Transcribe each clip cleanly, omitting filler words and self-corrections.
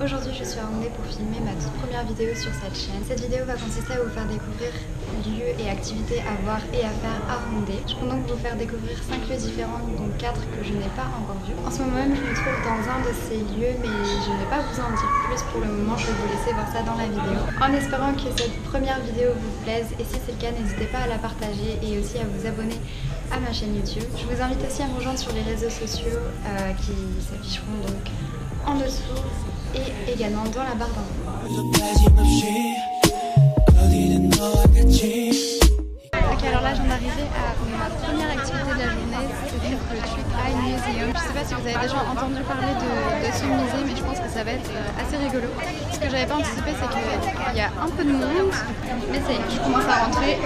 Aujourd'hui je suis à Yaoundé pour filmer ma toute première vidéo sur cette chaîne. Cette vidéo va consister à vous faire découvrir lieux et activités à voir et à faire à Yaoundé. Je compte donc vous faire découvrir 5 lieux différents, dont 4 que je n'ai pas encore vus. En ce moment même je me trouve dans un de ces lieux, mais je ne vais pas vous en dire plus pour le moment, je vais vous laisser voir ça dans la vidéo. En espérant que cette première vidéo vous plaise, et si c'est le cas n'hésitez pas à la partager et aussi à vous abonner à ma chaîne YouTube. Je vous invite aussi à me rejoindre sur les réseaux sociaux qui s'afficheront donc en dessous et également dans la barre d'infos. Ok, alors là j'en arrivais à ma première activité de la journée, c'est donc le Trick Eye Museum. Je sais pas si vous avez déjà entendu parler de ce musée, mais je pense que ça va être assez rigolo. Ce que j'avais pas anticipé, c'est qu'il y a un peu de monde, mais ça y est, je commence à rentrer.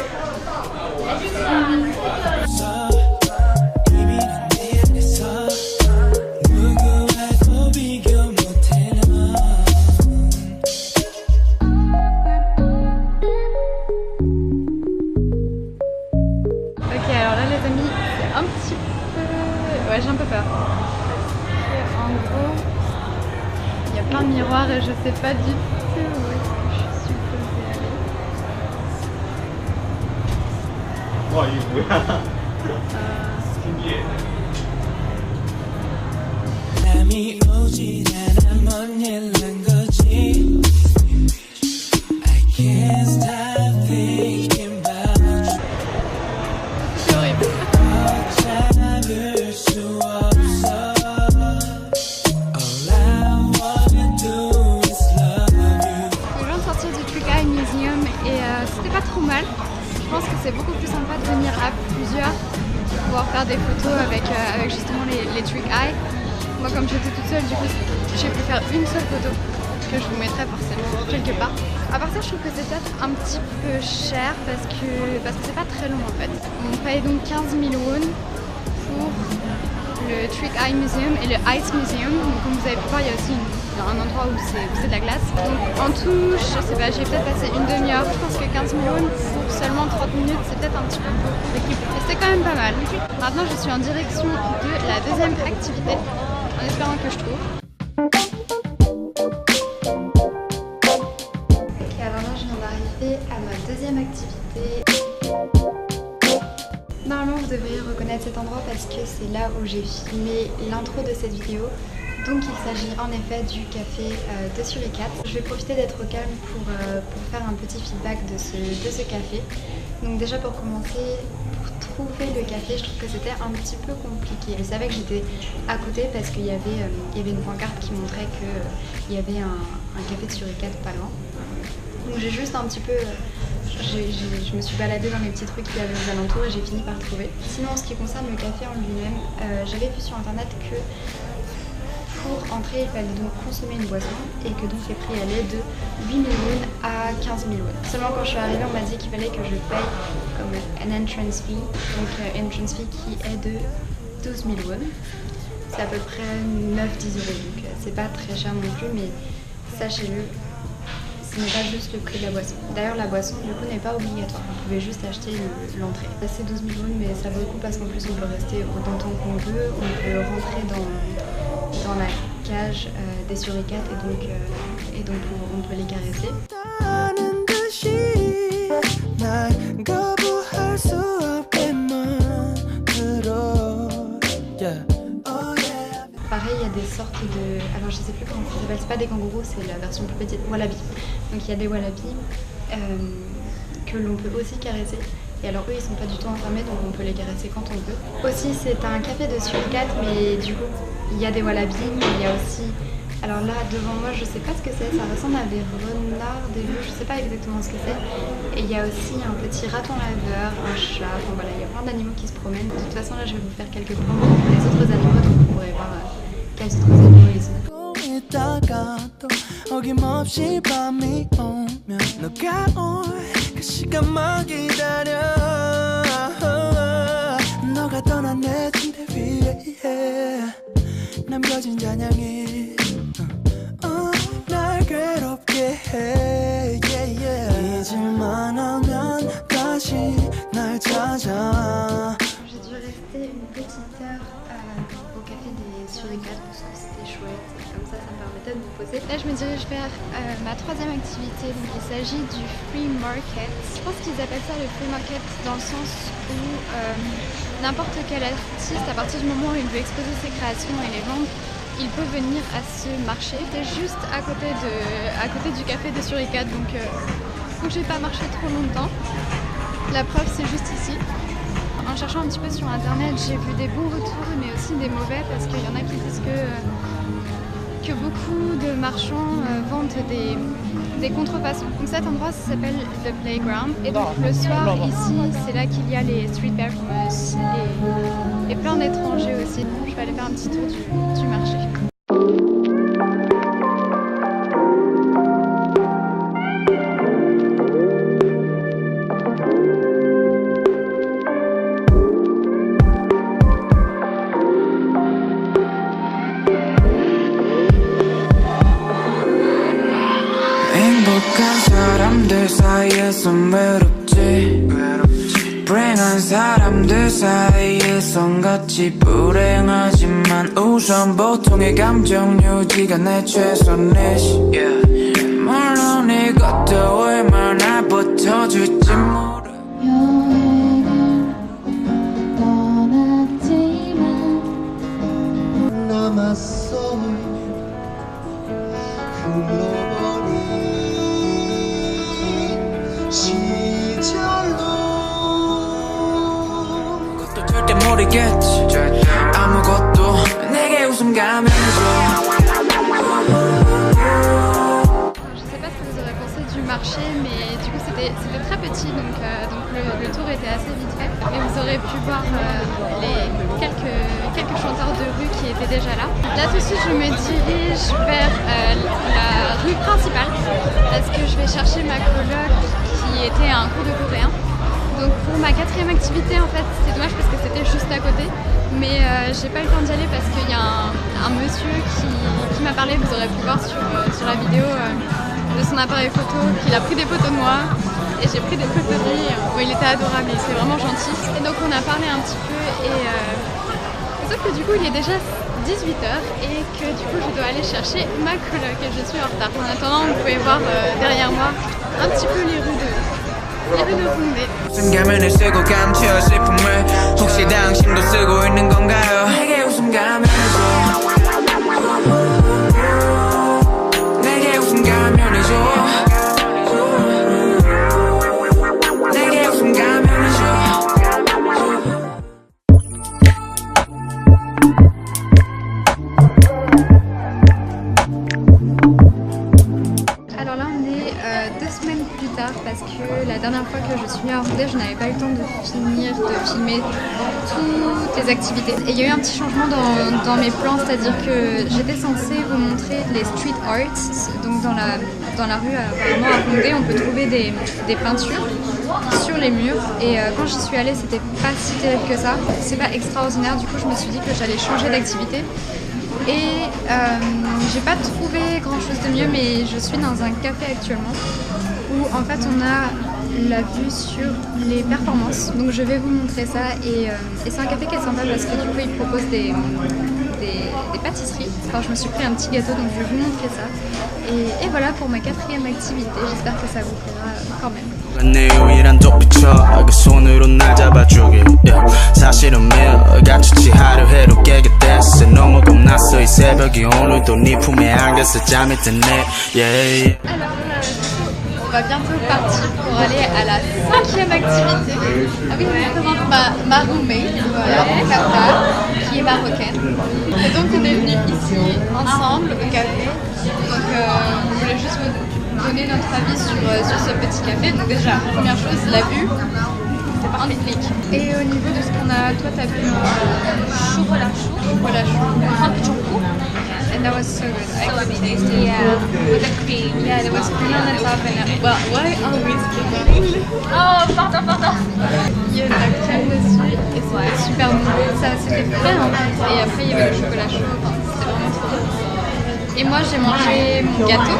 Ouais, j'ai un peu peur. En gros, il y a plein de miroirs et je sais pas du tout où je suis supposée aller. C'est horrible. C'était pas trop mal. Je pense que c'est beaucoup plus sympa de venir à plusieurs pour pouvoir faire des photos avec justement les Trick Eye. Moi comme j'étais toute seule, du coup j'ai pu faire une seule photo que je vous mettrai forcément quelque part. À part ça, je trouve que c'est peut-être un petit peu cher parce que c'est pas très long en fait. On paye donc 15 000 won pour le Trick Eye Museum et le Ice Museum. Donc comme vous avez pu voir, il y a aussi un endroit où c'est de la glace. Donc en tout, je sais pas, j'ai peut-être passé une demi-heure. Je pense que 15 000 won pour seulement 30 minutes, c'est peut-être un petit peu beaucoup. Mais c'est quand même pas mal. Maintenant, je suis en direction de la deuxième activité, en espérant que je trouve. Ok, alors là, je viens d'arriver à ma deuxième activité. Normalement, vous devriez reconnaître cet endroit parce que c'est là où j'ai filmé l'intro de cette vidéo. Donc il s'agit en effet du café de Suricat. Je vais profiter d'être au calme pour faire un petit feedback de ce café. Donc déjà pour commencer, pour trouver le café, je trouve que c'était un petit peu compliqué. Je savais que j'étais à côté parce qu'il y avait une pancarte qui montrait qu'il y avait un café de Suricat pas loin. Donc j'ai juste un petit peu... je me suis baladée dans les petits trucs qu'il y avait aux alentours et j'ai fini par trouver. Sinon en ce qui concerne le café en lui-même, j'avais vu sur internet que pour entrer, il fallait donc consommer une boisson et que donc les prix allaient de 8 000 won à 15 000 won. Seulement quand je suis arrivée, on m'a dit qu'il fallait que je paye comme un entrance fee, donc entrance fee qui est de 12 000 won. C'est à peu près 9-10 euros, donc c'est pas très cher non plus, mais sachez-le, ce n'est pas juste le prix de la boisson. D'ailleurs la boisson du coup n'est pas obligatoire, vous pouvez juste acheter l'entrée. C'est 12 000 won, mais ça vaut le coup parce qu'en plus on peut rester autant de temps qu'on veut, on peut rentrer dans la cage des Suricat et donc on peut les caresser. Pareil, il y a des sortes de... Alors je sais plus comment ça s'appelle, c'est pas des kangourous, c'est la version plus petite, wallaby. Donc il y a des wallabies que l'on peut aussi caresser. Et alors eux ils sont pas du tout enfermés, donc on peut les caresser quand on veut. Aussi c'est un café de Suricat, mais du coup il y a des wallabies, mais il y a aussi... Alors là devant moi je sais pas ce que c'est, ça ressemble à des renards, des loups, je sais pas exactement ce que c'est. Et il y a aussi un petit raton laveur, un chat, enfin voilà, il y a plein d'animaux qui se promènent. De toute façon là je vais vous faire quelques promos pour les autres animaux, donc vous pourrez voir quels autres animaux ils sont. au café des Suricat parce que c'était chouette. Comme ça me permettait de vous proposer. Là je me dirige vers ma troisième activité, donc il s'agit du free market. Je pense qu'ils appellent ça le free market dans le sens où n'importe quel artiste, à partir du moment où il veut exposer ses créations et les vendre, il peut venir à ce marché. C'est juste à côté du café de Suricat, donc j'ai pas marché trop longtemps. La preuve c'est juste ici. En cherchant un petit peu sur internet, j'ai vu des bons retours mais aussi des mauvais parce qu'il y en a qui disent que beaucoup de marchands vendent des contrefaçons. Donc cet endroit ça s'appelle The Playground et donc le soir ici c'est là qu'il y a les street performers et plein d'étrangers aussi. Donc, je vais aller faire un petit tour du marché. 사람들 사이에선 외롭지 불행한 사람들 사이에선 같이 불행하지만 우선 보통의 감정 유지가 내 최선이지 물론 이것도 얼마나 버텨줄지 모르 여행을 떠났지만 남았어 시절로 그것도 절대 모르겠지 아무것도 내게 웃음 가면서 Je sais pas ce que vous aurez pensé du marché, mais du coup c'était très petit, donc le tour était assez vite fait. Et vous aurez pu voir les quelques chanteurs de rue qui étaient déjà là. Là tout de suite je me dirige vers la rue principale parce que je vais chercher ma coloc qui était à un cours de coréen. Donc pour ma quatrième activité en fait c'est dommage parce que c'était juste à côté, mais j'ai pas eu le temps d'y aller parce qu'il y a un monsieur qui m'a parlé, vous aurez pu voir sur la vidéo de son appareil photo, qu'il a pris des photos de moi et j'ai pris des photos de lui. Bon, il était adorable, il était vraiment gentil et donc on a parlé un petit peu et sauf que du coup il est déjà 18h et que du coup je dois aller chercher ma coloc et je suis en retard. En attendant vous pouvez voir derrière moi un petit peu les rues de Houndé. 웃음 가면을 쓰고 감춰 슬픔을 혹시 당신도 쓰고 있는 건가요 내게 웃음 가면서 내게 웃음 가면이 좋아 내게 웃음 가면이 좋아 Alors là on est 2 semaines plus tard parce que la dernière fois que je suis venue à Houndé, je n'avais pas eu le temps de finir de filmer toutes les activités. Et il y a eu un petit changement dans mes plans, c'est-à-dire que j'étais censée vous montrer les street arts. Donc dans la rue apparemment à Houndé, on peut trouver des peintures sur les murs. Et quand j'y suis allée, c'était pas si terrible que ça. C'est pas extraordinaire, du coup je me suis dit que j'allais changer d'activité. Et j'ai pas trouvé grand chose de mieux, mais je suis dans un café actuellement où en fait on a la vue sur les performances. Donc je vais vous montrer ça et c'est un café qui est sympa parce que du coup il propose des pâtisseries. Alors je me suis pris un petit gâteau donc je vais vous montrer ça. Et voilà pour ma quatrième activité, j'espère que ça vous plaira quand même. 내 유일한 도피처 그 손으로 날 잡아주길 사실은 매일 같이 하루 해로 깨게 됐어 너무 겁났어 이 새벽이 오늘도 네 품에 안겨서 잠이 드네 Alors on va bientôt partir pour aller à la 5e activité. Ah oui, je vous présente ma roommate, voilà, Kata, qui est marocaine. Et donc on est venus ici ensemble au café. Donc on voulait juste vous donner notre avis sur ce petit café. Donc déjà, première chose, la vue, c'est magnifique. Et au niveau de ce qu'on a, toi t'as vu chocolat chaud. And that was so good. I could taste it. Yeah, with the cream. Yeah, there was cream on the top and well, why always speaking? Oh, pardon. Il y a de la crème dessus et c'était super bon. Ça, c'était frais en fait. Et après il y avait le chocolat chaud. Enfin, c'était vraiment trop bien. Et moi j'ai mangé mon gâteau.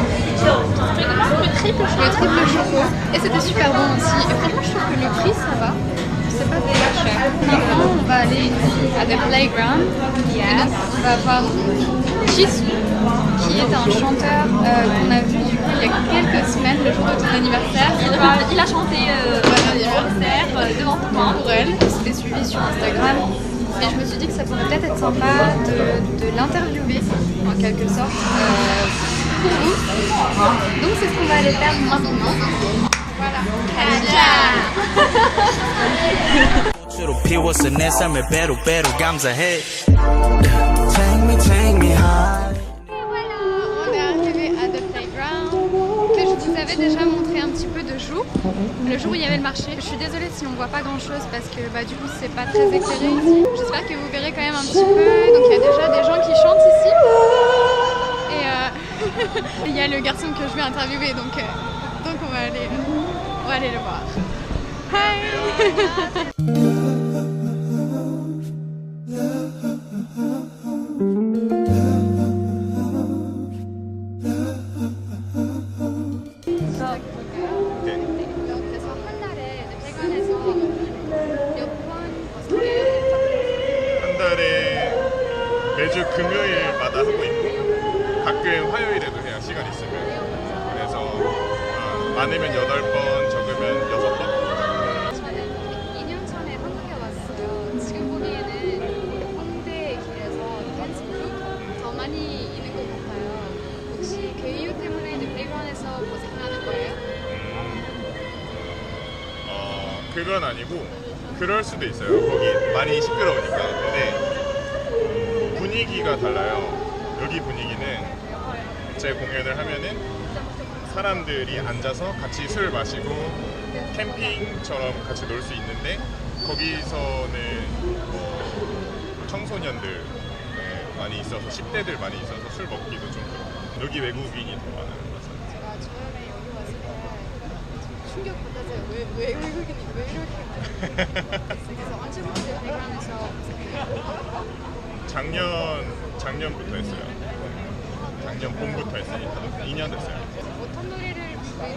Le triple choco. Et c'était super bon aussi. Et franchement je trouve que le prix ça va. C'est pas très cher. Maintenant on va aller à The Playground. Et donc on va voir Jisoo qui est un chanteur qu'on a vu du coup il y a quelques semaines, le jour de ton anniversaire. Il a chanté mon anniversaire devant tout le monde pour elle. On s'était suivi sur Instagram et je me suis dit que ça pourrait peut-être être sympa de l'interviewer en quelque sorte pour vous. Donc c'est ce qu'on va aller faire maintenant. Voilà. 꽃으로 피워서 내 삶을 배로 감사해. Take me high. On est arrivé à The Playground que je vous avais déjà montré un petit peu de jour, le jour où il y avait le marché. Je suis désolée si on voit pas grand chose parce que du coup c'est pas très éclairé ici. J'espère que vous verrez quand même un petit peu. Donc il y a déjà des gens qui chantent ici et il y a le garçon que je vais interviewer donc on va aller le voir. Hi. 그래서 한 달에 대관에서 몇 번 버스킹을 한 달에 매주 금요일마다 하고 있고 가끔 화요일에도 해요. 시간 있으면. 그래서 많으면 8번, 적으면 6번. 저는 2년 전에 한국에 왔어요. 지금 보기에는 홍대 길에서 댄스 그룹 더 많이 있는 것 같아요. 혹시 그 이유 때문에 플레이그라운드에서 버스킹하는 거예요? 그건 아니고 그럴 수도 있어요. 거기 많이 시끄러우니까. 근데 분위기가 달라요. 여기 분위기는 제 공연을 하면은 사람들이 앉아서 같이 술 마시고 캠핑처럼 같이 놀 수 있는데 거기서는 청소년들 많이 있어서 10대들 많이 있어서 술 먹기도 좀 그렇고 여기 외국인이 더 많아요. 제가 처음에 여기 왔을 때 충격 받았어요. 왜 외국인이 왜 이렇게 그래서 언제부터 플레이그라운드에서 작년부터 했어요. 작년 봄부터 했으니까 2년 됐어요. 어떤 노래를 제일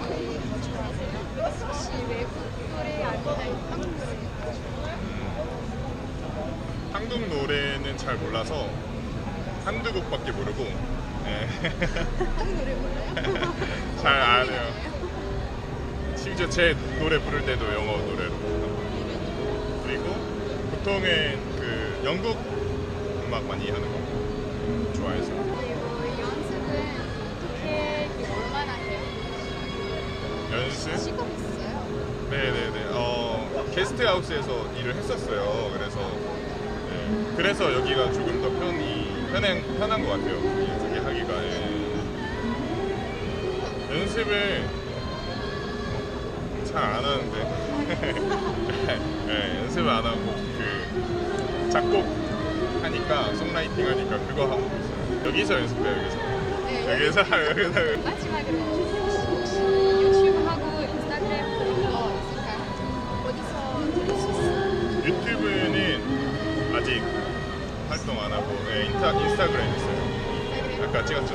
좋아하세요? 혹시 외국 노래 아니면 한국 노래? 한국 노래는 잘 몰라서 한두 곡밖에 모르고 한국 노래 몰라요? 잘 안 해요. 심지어 제 노래 부를 때도 영어 노래로 하고 그리고 보통은 그 영국 음악 많이 하는 거 좋아해서. 연습은 어떻게 얼마나 해요? 연습? 시간 있어요? 네네네. 게스트하우스에서 일을 했었어요. 그래서 여기가 조금 더 편한 것 같아요. 여기 하기가. 연습을 잘 안 하는데. 연습을 안 하고 작곡 하니까 송라이팅 하니까 그거 하고 있어요. 여기서 연습해요. 여기서. 마지막으로 혹시 유튜브하고 인스타그램 그런 거 있을까요? 어디서 들을 수 있어요? 유튜브는 아직 활동 안 하고 인스타그램 있어요. 아까 찍었죠.